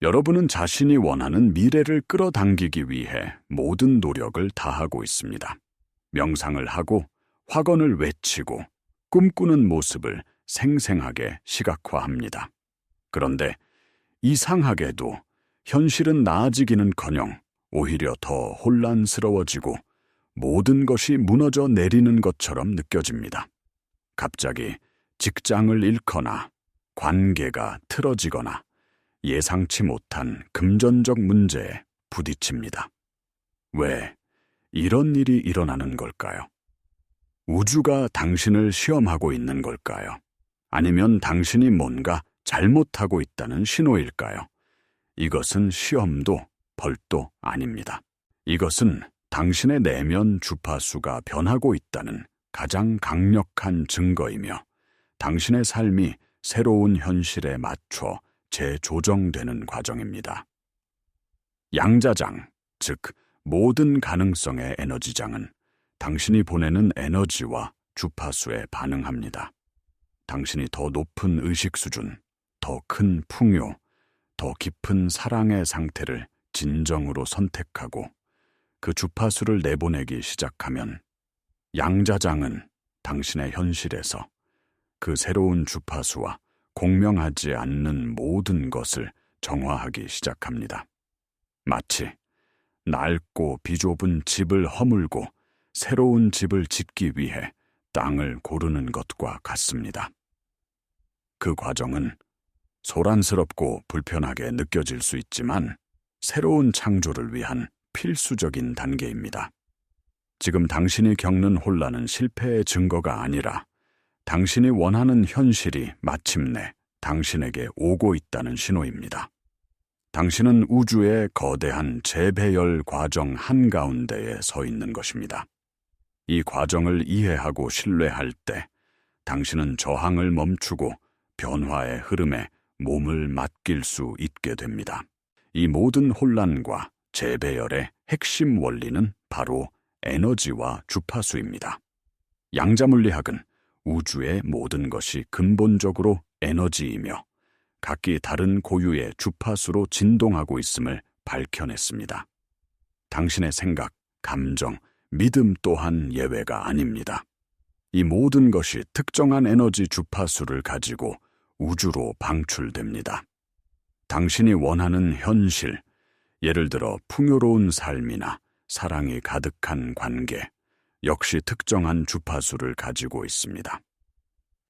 여러분은 자신이 원하는 미래를 끌어당기기 위해 모든 노력을 다하고 있습니다. 명상을 하고 확언을 외치고 꿈꾸는 모습을 생생하게 시각화합니다. 그런데 이상하게도 현실은 나아지기는커녕 오히려 더 혼란스러워지고 모든 것이 무너져 내리는 것처럼 느껴집니다. 갑자기 직장을 잃거나 관계가 틀어지거나 예상치 못한 금전적 문제에 부딪힙니다. 왜 이런 일이 일어나는 걸까요? 우주가 당신을 시험하고 있는 걸까요? 아니면 당신이 뭔가 잘못하고 있다는 신호일까요? 이것은 시험도 벌도 아닙니다. 이것은 당신의 내면 주파수가 변하고 있다는 가장 강력한 증거이며 당신의 삶이 새로운 현실에 맞춰 재조정되는 과정입니다. 양자장, 즉 모든 가능성의 에너지장은 당신이 보내는 에너지와 주파수에 반응합니다. 당신이 더 높은 의식 수준, 더 큰 풍요, 더 깊은 사랑의 상태를 진정으로 선택하고 그 주파수를 내보내기 시작하면 양자장은 당신의 현실에서 그 새로운 주파수와 공명하지 않는 모든 것을 정화하기 시작합니다. 마치 낡고 비좁은 집을 허물고 새로운 집을 짓기 위해 땅을 고르는 것과 같습니다. 그 과정은 소란스럽고 불편하게 느껴질 수 있지만 새로운 창조를 위한 필수적인 단계입니다. 지금 당신이 겪는 혼란은 실패의 증거가 아니라 당신이 원하는 현실이 마침내 당신에게 오고 있다는 신호입니다. 당신은 우주의 거대한 재배열 과정 한가운데에 서 있는 것입니다. 이 과정을 이해하고 신뢰할 때 당신은 저항을 멈추고 변화의 흐름에 몸을 맡길 수 있게 됩니다. 이 모든 혼란과 재배열의 핵심 원리는 바로 에너지와 주파수입니다. 양자물리학은 우주의 모든 것이 근본적으로 에너지이며 각기 다른 고유의 주파수로 진동하고 있음을 밝혀냈습니다. 당신의 생각, 감정, 믿음 또한 예외가 아닙니다. 이 모든 것이 특정한 에너지 주파수를 가지고 우주로 방출됩니다. 당신이 원하는 현실, 예를 들어 풍요로운 삶이나 사랑이 가득한 관계, 역시 특정한 주파수를 가지고 있습니다.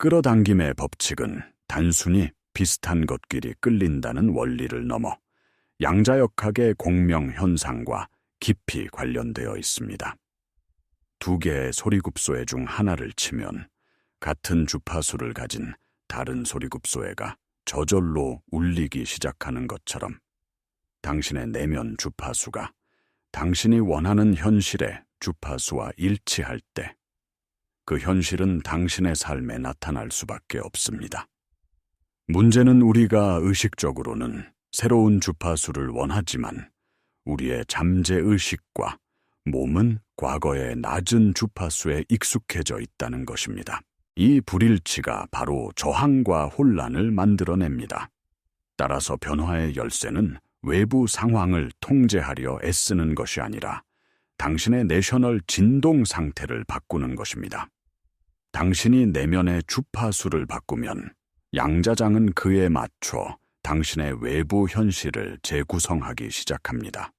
끌어당김의 법칙은 단순히 비슷한 것끼리 끌린다는 원리를 넘어 양자역학의 공명 현상과 깊이 관련되어 있습니다. 두 개의 소리굽소회 중 하나를 치면 같은 주파수를 가진 다른 소리굽소회가 저절로 울리기 시작하는 것처럼 당신의 내면 주파수가 당신이 원하는 현실의 주파수와 일치할 때 그 현실은 당신의 삶에 나타날 수밖에 없습니다. 문제는 우리가 의식적으로는 새로운 주파수를 원하지만 우리의 잠재의식과 몸은 과거의 낮은 주파수에 익숙해져 있다는 것입니다. 이 불일치가 바로 저항과 혼란을 만들어냅니다. 따라서 변화의 열쇠는 외부 상황을 통제하려 애쓰는 것이 아니라 당신의 내셔널 진동 상태를 바꾸는 것입니다. 당신이 내면의 주파수를 바꾸면 양자장은 그에 맞춰 당신의 외부 현실을 재구성하기 시작합니다.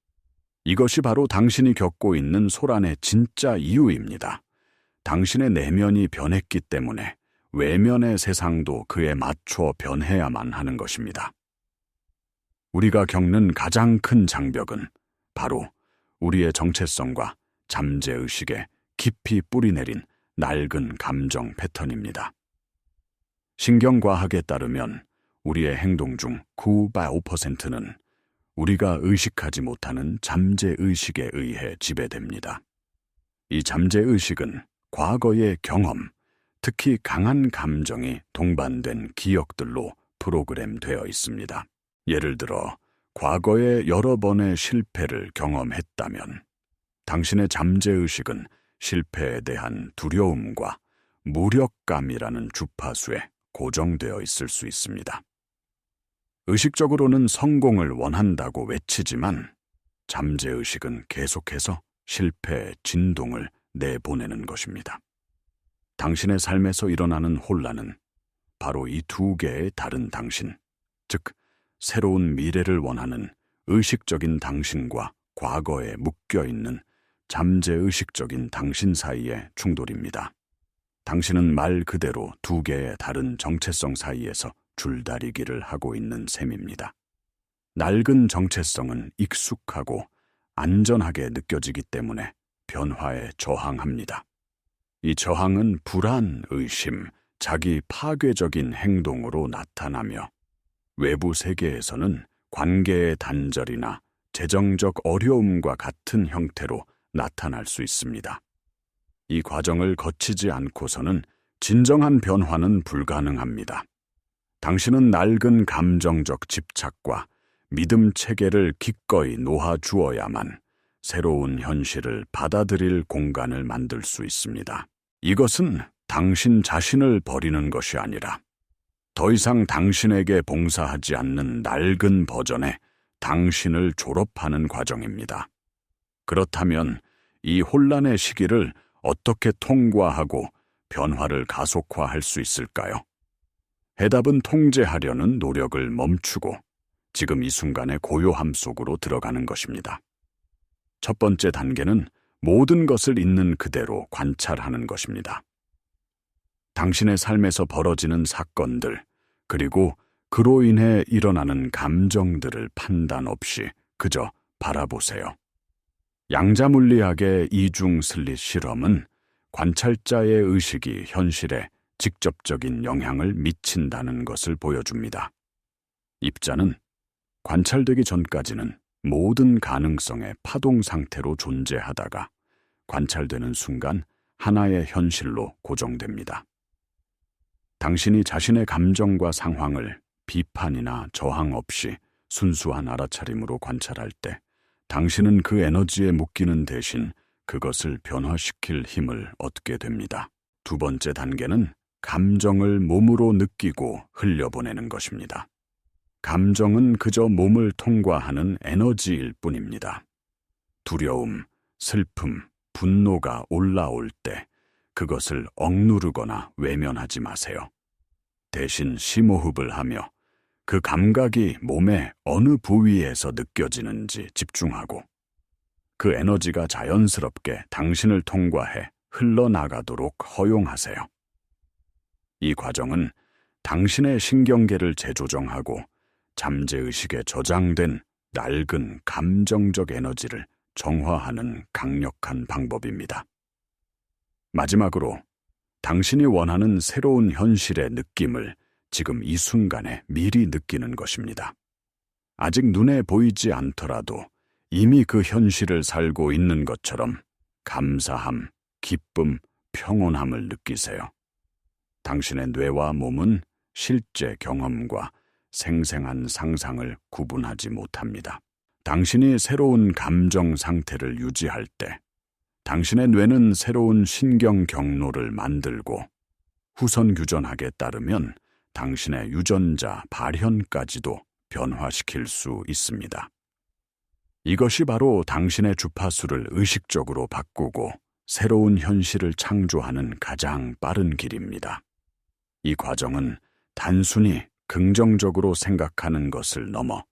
이것이 바로 당신이 겪고 있는 소란의 진짜 이유입니다. 당신의 내면이 변했기 때문에 외면의 세상도 그에 맞춰 변해야만 하는 것입니다. 우리가 겪는 가장 큰 장벽은 바로 우리의 정체성과 잠재의식에 깊이 뿌리내린 낡은 감정 패턴입니다. 신경과학에 따르면 우리의 행동 중 95%는 우리가 의식하지 못하는 잠재의식에 의해 지배됩니다. 이 잠재의식은 과거의 경험, 특히 강한 감정이 동반된 기억들로 프로그램되어 있습니다. 예를 들어 과거에 여러 번의 실패를 경험했다면 당신의 잠재의식은 실패에 대한 두려움과 무력감이라는 주파수에 고정되어 있을 수 있습니다. 의식적으로는 성공을 원한다고 외치지만 잠재의식은 계속해서 실패의 진동을 내보내는 것입니다. 당신의 삶에서 일어나는 혼란은 바로 이 두 개의 다른 당신, 즉 새로운 미래를 원하는 의식적인 당신과 과거에 묶여있는 잠재의식적인 당신 사이의 충돌입니다. 당신은 말 그대로 두 개의 다른 정체성 사이에서 줄다리기를 하고 있는 셈입니다. 낡은 정체성은 익숙하고 안전하게 느껴지기 때문에 변화에 저항합니다. 이 저항은 불안, 의심, 자기 파괴적인 행동으로 나타나며 외부 세계에서는 관계의 단절이나 재정적 어려움과 같은 형태로 나타날 수 있습니다. 이 과정을 거치지 않고서는 진정한 변화는 불가능합니다. 당신은 낡은 감정적 집착과 믿음 체계를 기꺼이 놓아주어야만 새로운 현실을 받아들일 공간을 만들 수 있습니다. 이것은 당신 자신을 버리는 것이 아니라 더 이상 당신에게 봉사하지 않는 낡은 버전의 당신을 졸업하는 과정입니다. 그렇다면 이 혼란의 시기를 어떻게 통과하고 변화를 가속화할 수 있을까요? 해답은 통제하려는 노력을 멈추고 지금 이 순간의 고요함 속으로 들어가는 것입니다. 첫 번째 단계는 모든 것을 있는 그대로 관찰하는 것입니다. 당신의 삶에서 벌어지는 사건들, 그리고 그로 인해 일어나는 감정들을 판단 없이 그저 바라보세요. 양자물리학의 이중 슬릿 실험은 관찰자의 의식이 현실에 직접적인 영향을 미친다는 것을 보여줍니다. 입자는 관찰되기 전까지는 모든 가능성의 파동 상태로 존재하다가 관찰되는 순간 하나의 현실로 고정됩니다. 당신이 자신의 감정과 상황을 비판이나 저항 없이 순수한 알아차림으로 관찰할 때 당신은 그 에너지에 묶이는 대신 그것을 변화시킬 힘을 얻게 됩니다. 두 번째 단계는 감정을 몸으로 느끼고 흘려보내는 것입니다. 감정은 그저 몸을 통과하는 에너지일 뿐입니다. 두려움, 슬픔, 분노가 올라올 때 그것을 억누르거나 외면하지 마세요. 대신 심호흡을 하며 그 감각이 몸의 어느 부위에서 느껴지는지 집중하고 그 에너지가 자연스럽게 당신을 통과해 흘러나가도록 허용하세요. 이 과정은 당신의 신경계를 재조정하고 잠재의식에 저장된 낡은 감정적 에너지를 정화하는 강력한 방법입니다. 마지막으로 당신이 원하는 새로운 현실의 느낌을 지금 이 순간에 미리 느끼는 것입니다. 아직 눈에 보이지 않더라도 이미 그 현실을 살고 있는 것처럼 감사함, 기쁨, 평온함을 느끼세요. 당신의 뇌와 몸은 실제 경험과 생생한 상상을 구분하지 못합니다. 당신이 새로운 감정 상태를 유지할 때 당신의 뇌는 새로운 신경 경로를 만들고 후선 규전학에 따르면 당신의 유전자 발현까지도 변화시킬 수 있습니다. 이것이 바로 당신의 주파수를 의식적으로 바꾸고 새로운 현실을 창조하는 가장 빠른 길입니다. 이 과정은 단순히 긍정적으로 생각하는 것을 넘어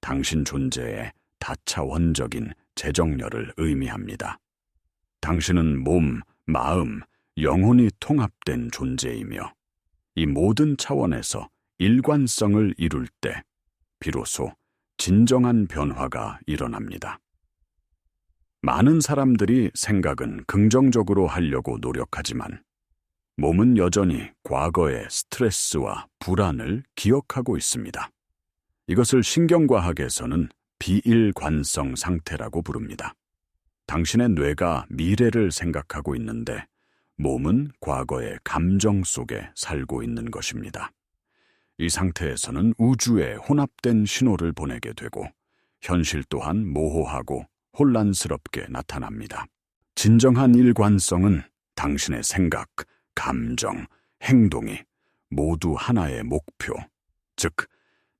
당신 존재의 다차원적인 재정렬을 의미합니다. 당신은 몸, 마음, 영혼이 통합된 존재이며 이 모든 차원에서 일관성을 이룰 때 비로소 진정한 변화가 일어납니다. 많은 사람들이 생각은 긍정적으로 하려고 노력하지만 몸은 여전히 과거의 스트레스와 불안을 기억하고 있습니다. 이것을 신경과학에서는 비일관성 상태라고 부릅니다. 당신의 뇌가 미래를 생각하고 있는데 몸은 과거의 감정 속에 살고 있는 것입니다. 이 상태에서는 우주에 혼합된 신호를 보내게 되고 현실 또한 모호하고 혼란스럽게 나타납니다. 진정한 일관성은 당신의 생각, 감정, 행동이 모두 하나의 목표, 즉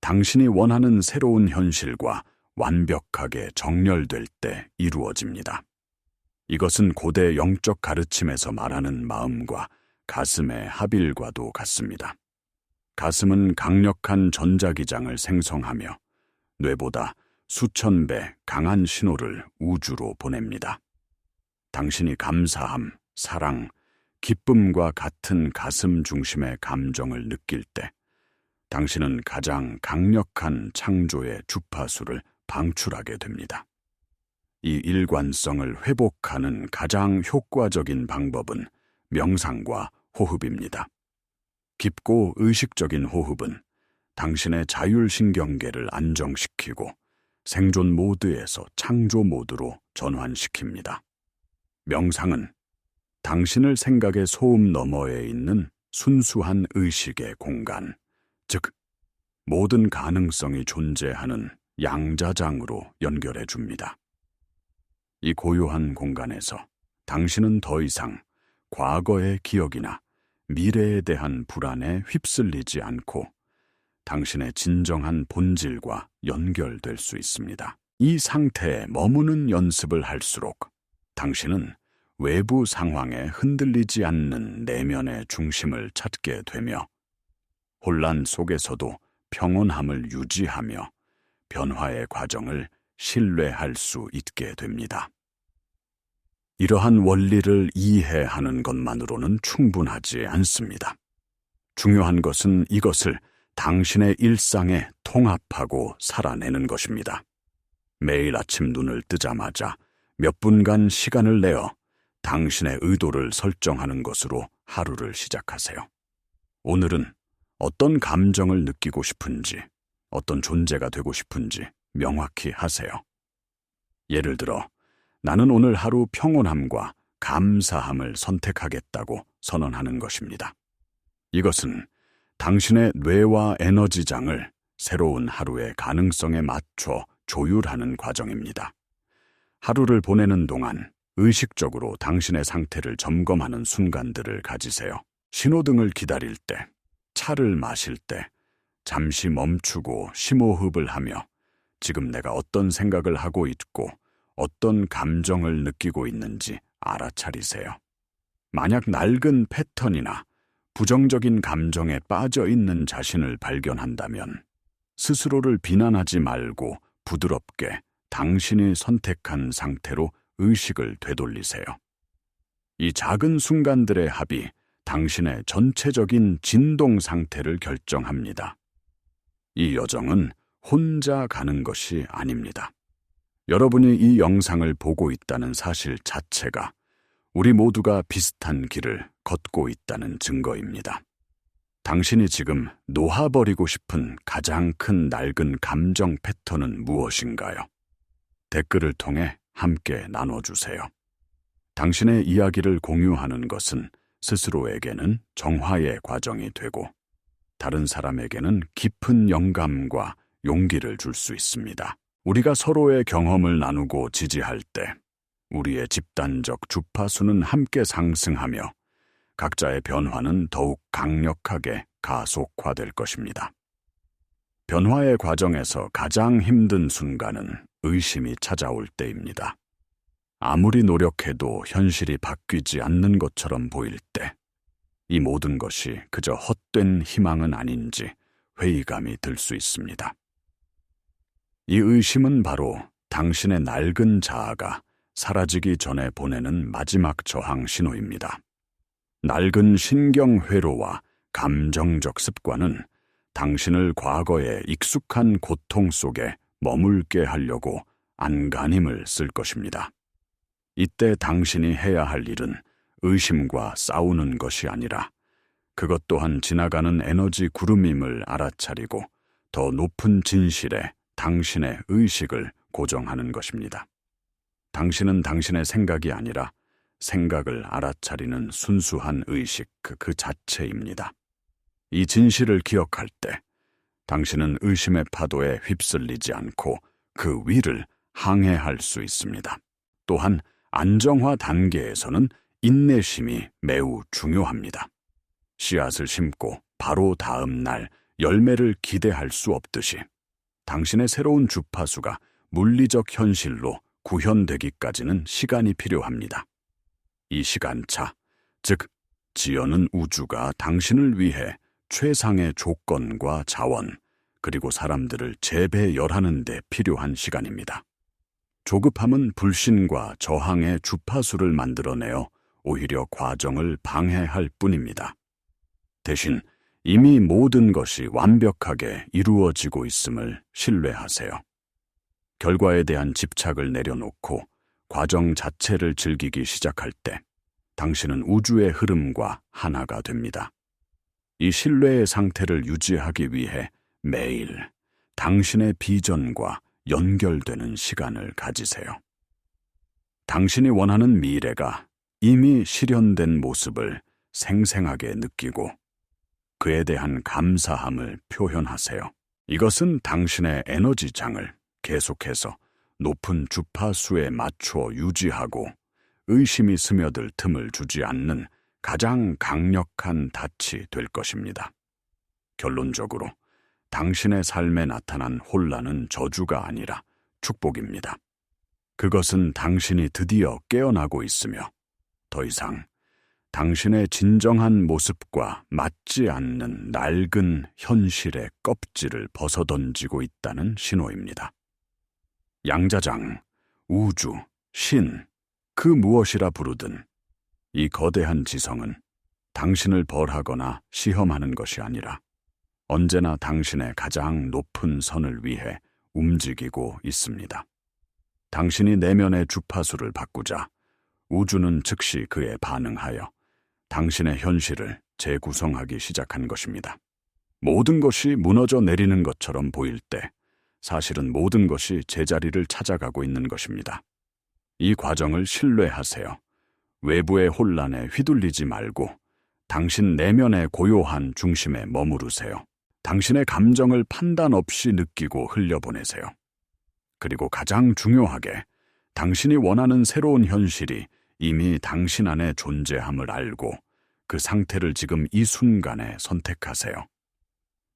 당신이 원하는 새로운 현실과 완벽하게 정렬될 때 이루어집니다. 이것은 고대 영적 가르침에서 말하는 마음과 가슴의 합일과도 같습니다. 가슴은 강력한 전자기장을 생성하며 뇌보다 수천 배 강한 신호를 우주로 보냅니다. 당신이 감사함, 사랑, 기쁨과 같은 가슴 중심의 감정을 느낄 때 당신은 가장 강력한 창조의 주파수를 방출하게 됩니다. 이 일관성을 회복하는 가장 효과적인 방법은 명상과 호흡입니다. 깊고 의식적인 호흡은 당신의 자율신경계를 안정시키고 생존 모드에서 창조 모드로 전환시킵니다. 명상은 당신을 생각의 소음 너머에 있는 순수한 의식의 공간, 즉 모든 가능성이 존재하는 양자장으로 연결해 줍니다. 이 고요한 공간에서 당신은 더 이상 과거의 기억이나 미래에 대한 불안에 휩쓸리지 않고 당신의 진정한 본질과 연결될 수 있습니다. 이 상태에 머무는 연습을 할수록 당신은 외부 상황에 흔들리지 않는 내면의 중심을 찾게 되며 혼란 속에서도 평온함을 유지하며 변화의 과정을 신뢰할 수 있게 됩니다. 이러한 원리를 이해하는 것만으로는 충분하지 않습니다. 중요한 것은 이것을 당신의 일상에 통합하고 살아내는 것입니다. 매일 아침 눈을 뜨자마자 몇 분간 시간을 내어 당신의 의도를 설정하는 것으로 하루를 시작하세요. 오늘은 어떤 감정을 느끼고 싶은지, 어떤 존재가 되고 싶은지 명확히 하세요. 예를 들어, 나는 오늘 하루 평온함과 감사함을 선택하겠다고 선언하는 것입니다. 이것은 당신의 뇌와 에너지장을 새로운 하루의 가능성에 맞춰 조율하는 과정입니다. 하루를 보내는 동안 의식적으로 당신의 상태를 점검하는 순간들을 가지세요. 신호등을 기다릴 때, 차를 마실 때, 잠시 멈추고 심호흡을 하며 지금 내가 어떤 생각을 하고 있고 어떤 감정을 느끼고 있는지 알아차리세요. 만약 낡은 패턴이나 부정적인 감정에 빠져 있는 자신을 발견한다면 스스로를 비난하지 말고 부드럽게 당신이 선택한 상태로 의식을 되돌리세요. 이 작은 순간들의 합이 당신의 전체적인 진동 상태를 결정합니다. 이 여정은 혼자 가는 것이 아닙니다. 여러분이 이 영상을 보고 있다는 사실 자체가 우리 모두가 비슷한 길을 걷고 있다는 증거입니다. 당신이 지금 놓아버리고 싶은 가장 큰 낡은 감정 패턴은 무엇인가요? 댓글을 통해 함께 나눠주세요. 당신의 이야기를 공유하는 것은 스스로에게는 정화의 과정이 되고 다른 사람에게는 깊은 영감과 용기를 줄 수 있습니다. 우리가 서로의 경험을 나누고 지지할 때 우리의 집단적 주파수는 함께 상승하며 각자의 변화는 더욱 강력하게 가속화될 것입니다. 변화의 과정에서 가장 힘든 순간은 의심이 찾아올 때입니다. 아무리 노력해도 현실이 바뀌지 않는 것처럼 보일 때, 이 모든 것이 그저 헛된 희망은 아닌지 회의감이 들 수 있습니다. 이 의심은 바로 당신의 낡은 자아가 사라지기 전에 보내는 마지막 저항 신호입니다. 낡은 신경 회로와 감정적 습관은 당신을 과거의 익숙한 고통 속에 머물게 하려고 안간힘을 쓸 것입니다. 이때 당신이 해야 할 일은 의심과 싸우는 것이 아니라 그것 또한 지나가는 에너지 구름임을 알아차리고 더 높은 진실에 당신의 의식을 고정하는 것입니다. 당신은 당신의 생각이 아니라 생각을 알아차리는 순수한 의식 그 자체입니다. 이 진실을 기억할 때 당신은 의심의 파도에 휩쓸리지 않고 그 위를 항해할 수 있습니다. 또한 안정화 단계에서는 인내심이 매우 중요합니다. 씨앗을 심고 바로 다음 날 열매를 기대할 수 없듯이 당신의 새로운 주파수가 물리적 현실로 구현되기까지는 시간이 필요합니다. 이 시간차, 즉 지연은 우주가 당신을 위해 최상의 조건과 자원, 그리고 사람들을 재배열하는 데 필요한 시간입니다. 조급함은 불신과 저항의 주파수를 만들어내어 오히려 과정을 방해할 뿐입니다. 대신 이미 모든 것이 완벽하게 이루어지고 있음을 신뢰하세요. 결과에 대한 집착을 내려놓고 과정 자체를 즐기기 시작할 때 당신은 우주의 흐름과 하나가 됩니다. 이 신뢰의 상태를 유지하기 위해 매일 당신의 비전과 연결되는 시간을 가지세요. 당신이 원하는 미래가 이미 실현된 모습을 생생하게 느끼고 그에 대한 감사함을 표현하세요. 이것은 당신의 에너지장을 계속해서 높은 주파수에 맞춰 유지하고 의심이 스며들 틈을 주지 않는 가장 강력한 닻이 될 것입니다. 결론적으로 당신의 삶에 나타난 혼란은 저주가 아니라 축복입니다. 그것은 당신이 드디어 깨어나고 있으며 더 이상 당신의 진정한 모습과 맞지 않는 낡은 현실의 껍질을 벗어던지고 있다는 신호입니다. 양자장, 우주, 신, 그 무엇이라 부르든 이 거대한 지성은 당신을 벌하거나 시험하는 것이 아니라 언제나 당신의 가장 높은 선을 위해 움직이고 있습니다. 당신이 내면의 주파수를 바꾸자 우주는 즉시 그에 반응하여 당신의 현실을 재구성하기 시작한 것입니다. 모든 것이 무너져 내리는 것처럼 보일 때 사실은 모든 것이 제자리를 찾아가고 있는 것입니다. 이 과정을 신뢰하세요. 외부의 혼란에 휘둘리지 말고 당신 내면의 고요한 중심에 머무르세요. 당신의 감정을 판단 없이 느끼고 흘려보내세요. 그리고 가장 중요하게 당신이 원하는 새로운 현실이 이미 당신 안에 존재함을 알고 그 상태를 지금 이 순간에 선택하세요.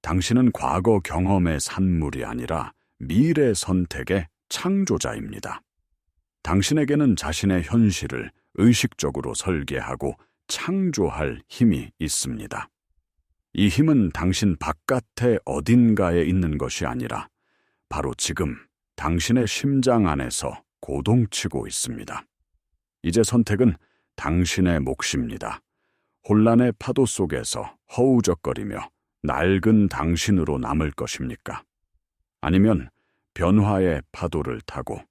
당신은 과거 경험의 산물이 아니라 미래 선택의 창조자입니다. 당신에게는 자신의 현실을 의식적으로 설계하고 창조할 힘이 있습니다. 이 힘은 당신 바깥의 어딘가에 있는 것이 아니라 바로 지금 당신의 심장 안에서 고동치고 있습니다. 이제 선택은 당신의 몫입니다. 혼란의 파도 속에서 허우적거리며 낡은 당신으로 남을 것입니까? 아니면 변화의 파도를 타고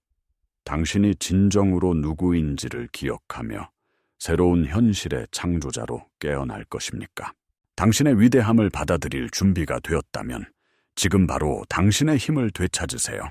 당신이 진정으로 누구인지를 기억하며 새로운 현실의 창조자로 깨어날 것입니까? 당신의 위대함을 받아들일 준비가 되었다면 지금 바로 당신의 힘을 되찾으세요.